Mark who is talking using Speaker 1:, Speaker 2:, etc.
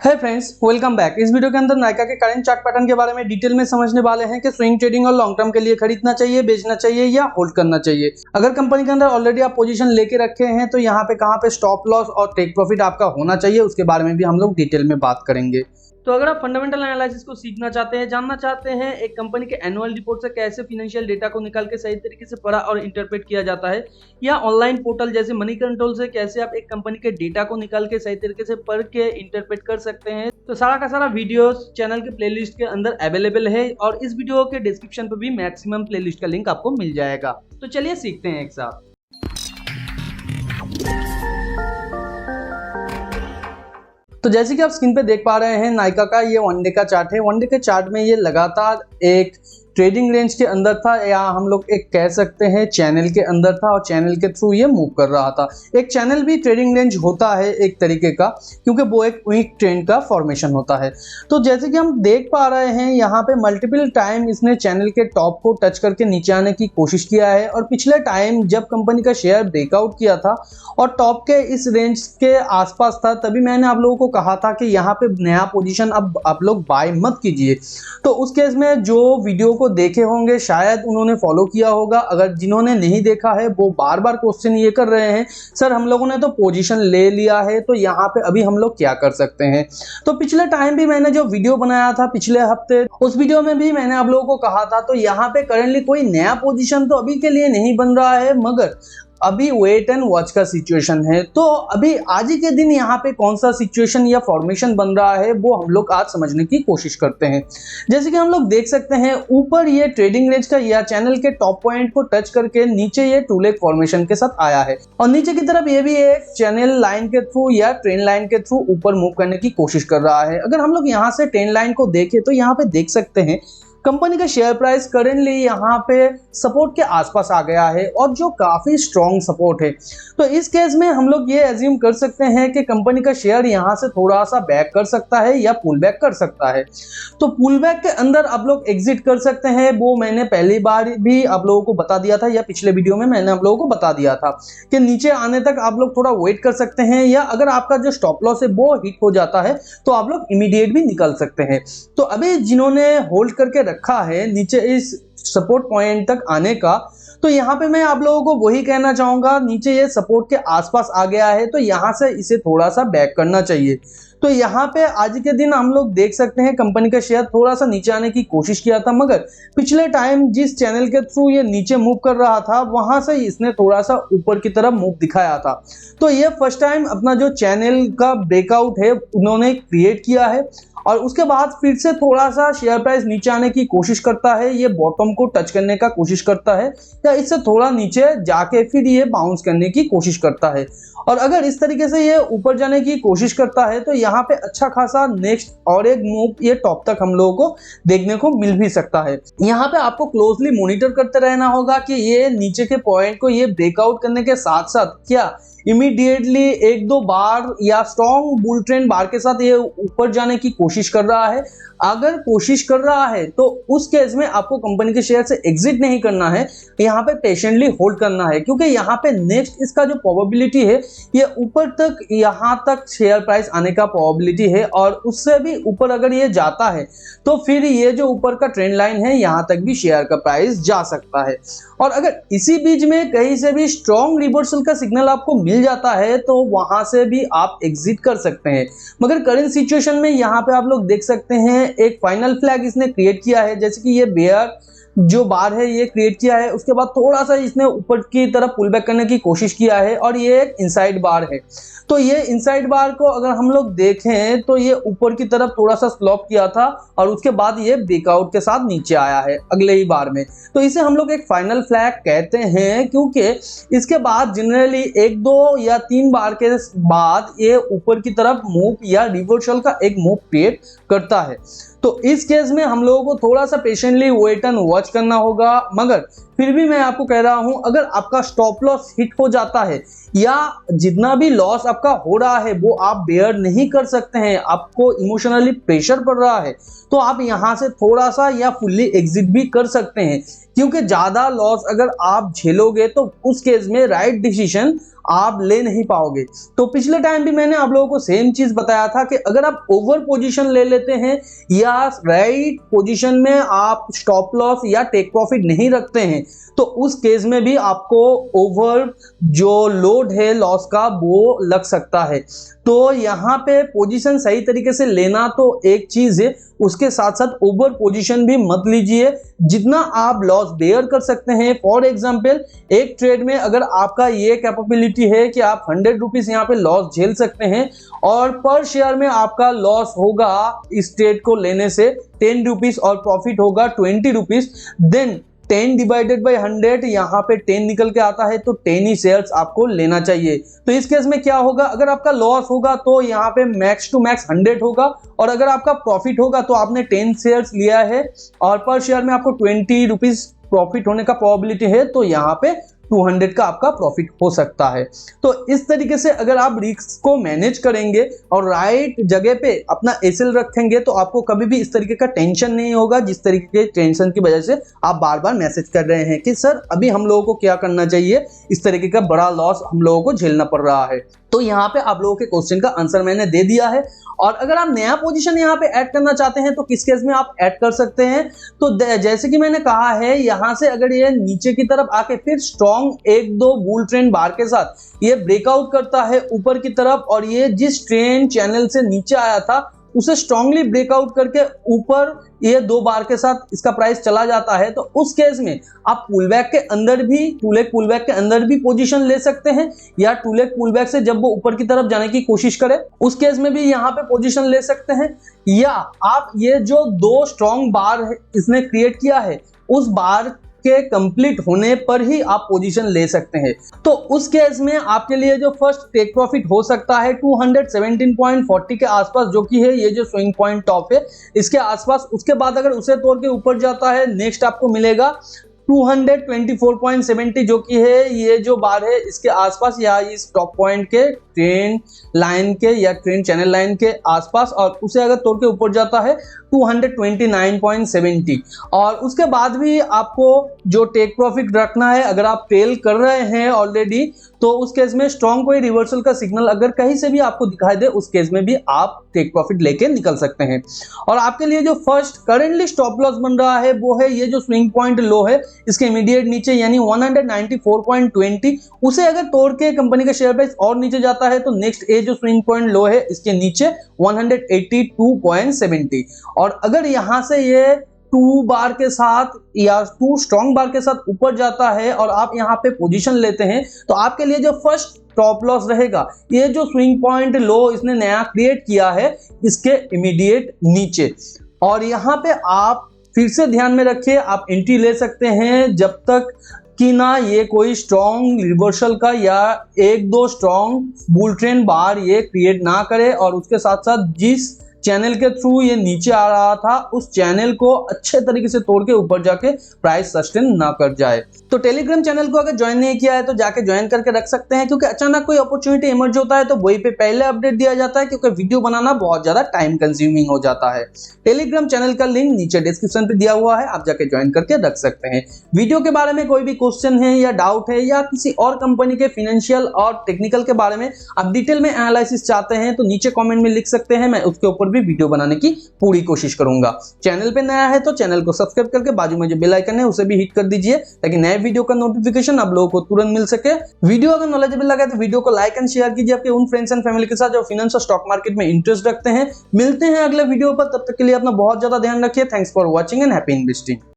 Speaker 1: है friends, welcome back. इस video के अंदर नायका के करंट चार्ट पैटर्न के बारे में डिटेल में समझने वाले हैं कि स्विंग ट्रेडिंग और लॉन्ग टर्म के लिए खरीदना चाहिए, बेचना चाहिए या होल्ड करना चाहिए। अगर कंपनी के अंदर ऑलरेडी आप पोजीशन लेके रखे हैं तो यहाँ पे कहाँ पे स्टॉप लॉस और टेक प्रॉफिट आपका होना चाहिए, उसके बारे में भी हम लोग डिटेल में बात करेंगे। तो अगर आप फंडामेंटल एनालिसिस को सीखना चाहते हैं, जानना चाहते हैं एक कंपनी के एनुअल रिपोर्ट से कैसे फाइनेंशियल डेटा को निकाल के सही तरीके से पढ़ा और इंटरप्रेट किया जाता है, या ऑनलाइन पोर्टल जैसे मनी कंट्रोल से कैसे आप एक कंपनी के डेटा को निकाल के सही तरीके से पढ़ के इंटरप्रेट कर सकते हैं, तो सारा का सारा वीडियोस चैनल के प्लेलिस्ट के अंदर अवेलेबल है और इस वीडियो के डिस्क्रिप्शन पर भी मैक्सिमम प्लेलिस्ट का लिंक आपको मिल जाएगा। तो चलिए सीखते हैं एक साथ। तो जैसे कि आप स्क्रीन पे देख पा रहे हैं, नायका का ये वनडे का चार्ट है। वनडे के चार्ट में ये लगातार एक ट्रेडिंग रेंज के अंदर था, या हम लोग एक कह सकते हैं चैनल के अंदर था, और चैनल के थ्रू ये मूव कर रहा था। एक चैनल भी ट्रेडिंग रेंज होता है एक तरीके का, क्योंकि वो एक वीक ट्रेंड का फॉर्मेशन होता है। तो जैसे कि हम देख पा रहे हैं यहाँ पे मल्टीपल टाइम इसने चैनल के टॉप को टच करके नीचे आने की कोशिश किया है, और पिछले टाइम जब कंपनी का शेयर ब्रेकआउट किया था और टॉप के इस रेंज के आसपास था, तभी मैंने आप लोगों को कहा था कि यहाँ पे नया पोजीशन अब आप लोग बाय मत कीजिए। तो उस केस में जो वीडियो को देखे होंगे शायद उन्होंने फॉलो किया होगा। अगर जिन्होंने नहीं देखा है वो बार बार क्वेश्चन ये कर रहे हैं, सर हम लोगों ने तो पोजीशन ले लिया है, तो यहाँ पे अभी हम लोग क्या कर सकते हैं। तो पिछले टाइम भी मैंने जो वीडियो बनाया था पिछले हफ्ते, उस वीडियो में भी मैंने आप लोगों को कहा था, तो यहाँ पे करंटली कोई नया पोजीशन तो अभी के लिए नहीं बन रहा है, मगर अभी वेट एंड वॉच का सिचुएशन है। तो अभी आज ही के दिन यहाँ पे कौन सा सिचुएशन या फॉर्मेशन बन रहा है वो हम लोग आज समझने की कोशिश करते हैं। जैसे कि हम लोग देख सकते हैं ऊपर ये ट्रेडिंग रेंज का या चैनल के टॉप पॉइंट को टच करके नीचे ये टू लेग फॉर्मेशन के साथ आया है, और नीचे की तरफ ये भी एक चैनल लाइन के थ्रू या ट्रेंड लाइन के थ्रू ऊपर मूव करने की कोशिश कर रहा है। अगर हम लोग यहाँ से ट्रेंड लाइन को देखें तो यहाँ पे देख सकते हैं कंपनी का शेयर प्राइस करेंटली यहाँ पे सपोर्ट के आसपास आ गया है, और जो काफी स्ट्रॉन्ग सपोर्ट है। तो इस केस में हम लोग ये एज्यूम कर सकते हैं कि कंपनी का शेयर यहाँ से थोड़ा सा बैक कर सकता है या पुल बैक कर सकता है। तो पुल बैक के अंदर आप लोग एग्जिट कर सकते हैं, वो मैंने पहली बार भी आप लोगों को बता दिया था, या पिछले वीडियो में मैंने आप लोगों को बता दिया था कि नीचे आने तक आप लोग थोड़ा वेट कर सकते हैं, या अगर आपका जो स्टॉप लॉस है वो हिट हो जाता है तो आप लोग इमीडिएट भी निकल सकते हैं। तो अभी जिन्होंने होल्ड करके रखा है नीचे इस सपोर्ट पॉइंट तक आने का, तो यहाँ पे मैं आप लोगों को वही कहना चाहूंगा, नीचे ये सपोर्ट के आसपास आ गया है तो यहाँ से इसे थोड़ा सा बैक करना चाहिए। तो यहाँ पे आज के दिन हम लोग देख सकते हैं कंपनी का शेयर थोड़ा सा नीचे आने की कोशिश किया था, मगर पिछले टाइम जिस चैनल के थ्रू ये नीचे मूव कर रहा था वहां से इसने थोड़ा सा ऊपर की तरफ मूव दिखाया था। तो ये फर्स्ट टाइम अपना जो चैनल का ब्रेकआउट है उन्होंने क्रिएट किया है, और उसके बाद फिर से थोड़ा सा शेयर प्राइस नीचे आने की कोशिश करता है, ये बॉटम को टच करने का कोशिश करता है, या इससे थोड़ा नीचे जाके फिर ये बाउंस करने की कोशिश करता है। और अगर इस तरीके से ये ऊपर जाने की कोशिश करता है तो यहाँ पे अच्छा खासा नेक्स्ट और एक मूव ये टॉप तक हम लोगों को देखने को मिल भी सकता है। यहाँ पे आपको क्लोजली मॉनिटर करते रहना होगा कि ये नीचे के पॉइंट को ये ब्रेकआउट करने के साथ साथ क्या इमीडिएटली एक दो बार या स्ट्रॉन्ग बुल ट्रेंड बार के साथ ये ऊपर जाने की कोशिश कर रहा है। अगर कोशिश कर रहा है तो उस केस में आपको कंपनी के शेयर से एग्जिट नहीं करना है, यहाँ पे पेशेंटली होल्ड करना है, क्योंकि यहाँ पे नेक्स्ट इसका जो प्रोबेबिलिटी है ये ऊपर तक यहाँ तक शेयर प्राइस आने का प्रोबेबिलिटी है, और उससे भी ऊपर अगर ये जाता है तो फिर ये जो ऊपर का ट्रेंड लाइन है यहाँ तक भी शेयर का प्राइस जा सकता है। और अगर इसी बीच में कहीं से भी स्ट्रॉन्ग रिवर्सल का सिग्नल आपको मिल जाता है तो वहां से भी आप एग्जिट कर सकते हैं। मगर करंट सिचुएशन में यहाँ पे आप लोग देख सकते हैं एक फाइनल फ्लैग इसने क्रिएट किया है, जैसे कि ये बेयर जो बार है ये क्रिएट किया है, उसके बाद थोड़ा सा इसने ऊपर की तरफ पुल बैक करने की कोशिश किया है, और ये एक इनसाइड बार है। तो ये इनसाइड बार को अगर हम लोग देखें तो ये ऊपर की तरफ थोड़ा सा स्लॉप किया था, और उसके बाद ये ब्रेकआउट के साथ नीचे आया है अगले ही बार में। तो इसे हम लोग एक फाइनल फ्लैग कहते हैं, क्योंकि इसके बाद जनरली एक दो या तीन बार के बाद ये ऊपर की तरफ मूव या रिवर्सल का एक मूव क्रिएट करता है। तो इस केस में हम लोगों को थोड़ा सा पेशेंटली वेट एंड वॉच करना होगा, मगर फिर भी मैं आपको कह रहा हूं, अगर आपका स्टॉप लॉस हिट हो जाता है या जितना भी लॉस आपका हो रहा है वो आप बेयर नहीं कर सकते हैं, आपको इमोशनली प्रेशर पड़ रहा है, तो आप यहां से थोड़ा सा या फुल्ली एग्जिट भी कर सकते हैं। क्योंकि ज्यादा लॉस अगर आप झेलोगे तो उस केस में राइट डिसीजन आप ले नहीं पाओगे। तो पिछले टाइम भी मैंने आप लोगों को सेम चीज बताया था कि अगर आप ओवर पोजीशन ले लेते हैं या राइट पोजीशन में आप स्टॉप लॉस या टेक प्रॉफिट नहीं रखते हैं, तो उस केस में भी आपको ओवर जो लोड है लॉस का वो लग सकता है। तो यहाँ पे पोजीशन सही तरीके से लेना तो एक चीज है, उसके साथ साथ ओवर पोजीशन भी मत लीजिए। जितना आप लॉस बेयर कर सकते हैं, फॉर एग्जांपल एक ट्रेड में अगर आपका ये कैपेबिलिटी है कि आप 100 रुपीज यहाँ पे लॉस झेल सकते हैं और पर शेयर में आपका लॉस होगा इस ट्रेड को लेने से 10 रुपीज और प्रॉफिट होगा 20 रुपीज, देन 10 डिवाइडेड बाई 100, यहाँ पे 10 निकल के आता है तो 10 ही शेयर्स आपको लेना चाहिए। तो इस केस में क्या होगा, अगर आपका लॉस होगा तो यहाँ पे मैक्स टू मैक्स 100 होगा, और अगर आपका प्रॉफिट होगा तो आपने 10 शेयर्स लिया है और पर शेयर में आपको 20 रुपीज प्रॉफिट होने का प्रोबेबिलिटी है, तो यहाँ पे 200 का आपका प्रॉफिट हो सकता है। तो इस तरीके से अगर आप रिस्क को मैनेज करेंगे और राइट जगह पे अपना एसएल रखेंगे तो आपको कभी भी इस तरीके का टेंशन नहीं होगा, जिस तरीके के टेंशन की वजह से आप बार बार मैसेज कर रहे हैं कि सर अभी हम लोगों को क्या करना चाहिए, इस तरीके का बड़ा लॉस हम लोगों को झेलना पड़ रहा है। तो यहाँ पे आप लोगों के क्वेश्चन का आंसर मैंने दे दिया है। और अगर आप नया पोजीशन यहाँ पे ऐड करना चाहते हैं तो किस केस में आप ऐड कर सकते हैं, तो जैसे कि मैंने कहा है, यहाँ से अगर ये नीचे की तरफ आके फिर स्ट्रॉन्ग एक दो बुल ट्रेंड बार के साथ ये ब्रेकआउट करता है ऊपर की तरफ और ये जिस ट्रेंड चैनल से नीचे आया था उसे स्ट्रांगली ब्रेकआउट करके ऊपर ये 2 बार के साथ इसका प्राइस चला जाता है, तो उस केस में आप पुलबैक के अंदर भी, टू लेग पुलबैक के अंदर भी पोजीशन ले सकते हैं, या टू लेग पुलबैक से जब वो ऊपर की तरफ जाने की कोशिश करे उस केस में भी यहाँ पे पोजीशन ले सकते हैं, या आप ये जो 2 स्ट्रॉन्ग बार इसने क्रिएट किया है उस बार के कंप्लीट होने पर ही आप पोजीशन ले सकते हैं। तो उस केस में आपके लिए जो फर्स्ट टेक प्रॉफिट हो सकता है 217.40 के आसपास, जो कि है ये जो स्विंग पॉइंट टॉप है इसके आसपास। उसके बाद अगर उसे तोड़ के ऊपर जाता है, नेक्स्ट आपको मिलेगा 224.70, जो कि है ये जो बार है इसके आसपास या इस टॉप पॉइंट के ट्रेंड लाइन के या ट्रेंड चैनल लाइन के आसपास, और उसे अगर तोड़ के ऊपर जाता है 229.70। और उसके बाद भी आपको जो टेक प्रॉफिट रखना है, अगर आप टेल कर रहे हैं ऑलरेडी तो उस केस में स्ट्रॉन्ग कोई रिवर्सल का सिग्नल अगर कहीं से भी आपको दिखाई दे उस केस में भी आप टेक प्रॉफिट लेके निकल सकते हैं। और आपके लिए जो फर्स्ट करेंटली स्टॉप लॉस बन रहा है वो है ये जो स्विंग पॉइंट लो है इसके इमीडिएट नीचे, यानी 194.20, उसे अगर तोड़ के कंपनी का शेयर प्राइस और नीचे जाता है तो नेक्स्ट ये जो स्विंग पॉइंट लो है इसके नीचे 182.70। और अगर यहां से ये 2 बार के साथ या 2 स्ट्रॉन्ग बार के साथ ऊपर जाता है और आप यहां पे पोजीशन लेते हैं तो आपके लिए जो फर्स्ट स्टॉप लॉस रहेगा ये जो स्विंग पॉइंट लो इसने नया क्रिएट किया है इसके इमीडिएट नीचे। और यहां पे आप फिर से ध्यान में रखिए, आप एंट्री ले सकते हैं जब तक कि ना ये कोई स्ट्रॉन्ग रिवर्सल का या 1-2 स्ट्रॉन्ग बुल ट्रेंड बार ये क्रिएट ना करे, और उसके साथ साथ जिस चैनल के थ्रू ये नीचे आ रहा था उस चैनल को अच्छे तरीके से तोड़ के ऊपर जाके प्राइस सस्टेन ना कर जाए। तो टेलीग्राम चैनल को अगर ज्वाइन नहीं किया है तो जाके ज्वाइन करके रख सकते हैं, क्योंकि अचानक कोई अपॉर्चुनिटी इमर्ज होता है तो वही पे पहले अपडेट दिया जाता है, क्योंकि वीडियो बनाना बहुत ज्यादा टाइम कंज्यूमिंग हो जाता है। टेलीग्राम चैनल का लिंक नीचे डिस्क्रिप्शन पे दिया हुआ है, आप जाके ज्वाइन करके रख सकते हैं। वीडियो के बारे में कोई भी क्वेश्चन है या डाउट है या किसी और कंपनी के फाइनेंशियल और टेक्निकल के बारे में आप डिटेल में एनालिसिस चाहते हैं तो नीचे कमेंट में लिख सकते हैं, मैं उसके ऊपर भी वीडियो बनाने की पूरी कोशिश करूंगा। चैनल पे नया है तो चैनल को सब्सक्राइब करके बाजू में जो बेल आइकन है उसे भी हिट कर दीजिए ताकि नए वीडियो का नोटिफिकेशन आप लोगों को तुरंत मिल सके। वीडियो अगर नॉलेजेबल लगा तो वीडियो को लाइक एंड शेयर कीजिए आपके उन फ्रेंड्स एंड फैमिली के साथ जो फाइनेंस और स्टॉक मार्केट में इंटरेस्ट रखते हैं। मिलते हैं अगले वीडियो पर, तब तक के लिए अपना बहुत ज्यादा ध्यान रखिए। Thanks for watching and happy investing.